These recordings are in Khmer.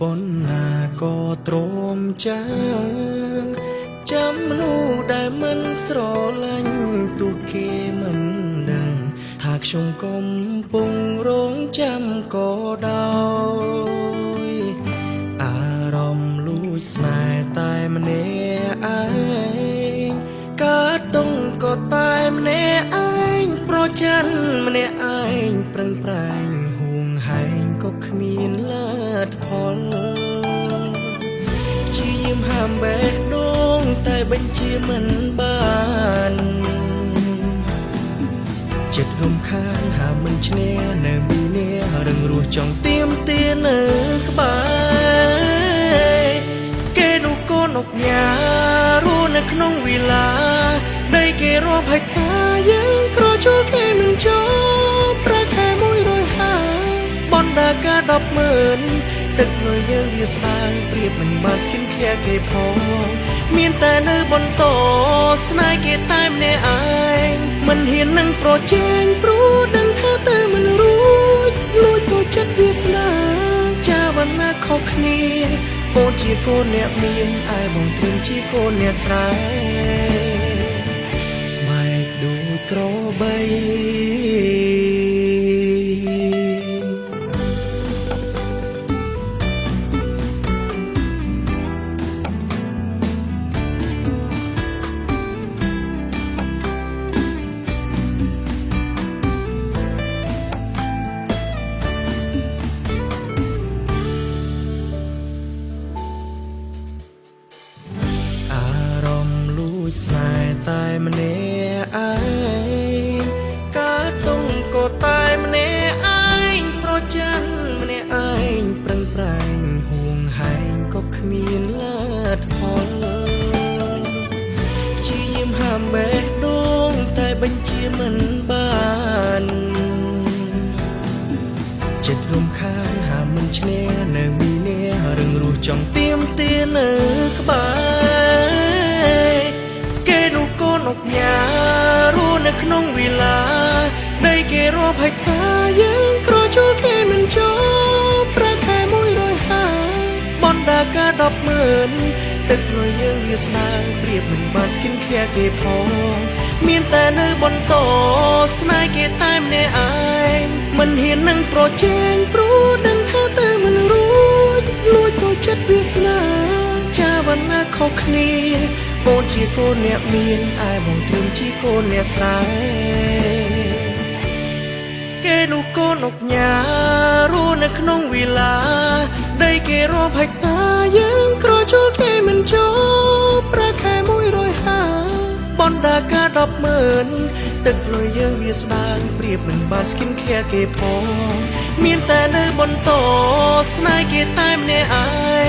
ប៉ុនណាក៏ទ្រាំចាំចាំមនុស្សដែលមិនស្រឡាញ់ទោះគេមិនដឹងថាខ្ញុំកំពុងរងចាំក៏ដោយអារម្មណ៍លួចស្នេហ៍តែម្នាក់ឯងកើតតុងក៏តែម្នាក់ឯងប្រច័នម្នាក់ឯងប្រឹងប្រែងហួងហែងក៏គ្មានលទ្ធផលជាយាមហាមបេះដូងតែបញ្ជាមិនបានចិត្តរំខានហាមមិនឈ្នះនៅមីនារឹងរស់ចង់ទៀមទានៅក្បែរគេនោះកូនអុកញ៉ារស់នៅក្នុងវិឡាដីគេរាប់ហិកតាយើងក្រជួលគេមិនចប់ប្រាខែ150បណ្ដាការ100000ទឹកលុយយើងវាស្ដាងប្រៀបមិនបានស្គិនខែគេផងមានតែនៅបន្តស្នេហ៍គេតែម្នាក់ឯងមិនហ៊ាននឹងប្រជែងព្រោះដឹងថាទៅមិនរួចលួចទៅចិត្តវាស្នាចាវណ្ណាខុសគ្នាអូនជាកូនអ្នកមានឯបងត្រឹមជាកូនអ្នកស្រែស្បែកដូចក្របីស្នេហ៍តែម្នាក់ឯងកើតតុងក៏តែម្នាក់ឯងប្រច័នម្នាក់ឯងប្រឹងប្រែងហួងហែងក៏គ្មានលទ្ធផលជាយាមហាមបេះដូងតែបញ្ជាមិនបានចិត្តរំខានហាមមិនឈ្នះនៅមីនារឹងរស់ចង់ទៀមទានៅក្បែរកូនអុកញ៉ារស់នៅក្នុងវិឡាដីគេរាប់ហិកតាយើងក្រជួលគេមិនចប់ប្រាខែ150បណ្ដាការ100000ទឹកលុយយើងវាស្ដាងប្រៀបមិនបានស្គិនខែគេផងមានតែនៅបន្តស្នេហ៍គេតែម្នាក់ឯងមិនហ៊ាននឹងប្រជែងព្រោះដឹងថាទៅមិនរួចលួចទៅចិត្តវាស្នាចាវណ្ណាខុសគ្នាអូនជាកូនអ្នកមានឯបងត្រឹមជាកូនអ្នកស្រែគេនោះកូនអុកញ៉ារស់នៅក្នុងវិឡាដីគេរាប់ហិកតាយើងក្រជួលគេមិនចប់ប្រាខែ150បណ្ដាការ100000ទឹកលុយយើងវាស្ដាងប្រៀបមិនបានស្គិនខែគេផងមានតែនៅបន្តស្នេហ៍គេតែម្នាក់ឯ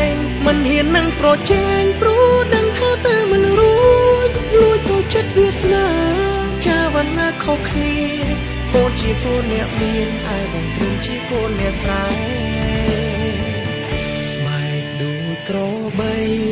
ងមិនហ៊ាននឹងប្រជែងព្រោះដឹងថាទៅមិនរួចលួចទៅចិត្តវាស្នាចាវណ្ណាខុសគ្នាអូនជាកូនអ្នកមានឯបងត្រឹមជាកូនអ្នកស្រែស្បែកដូចក្របី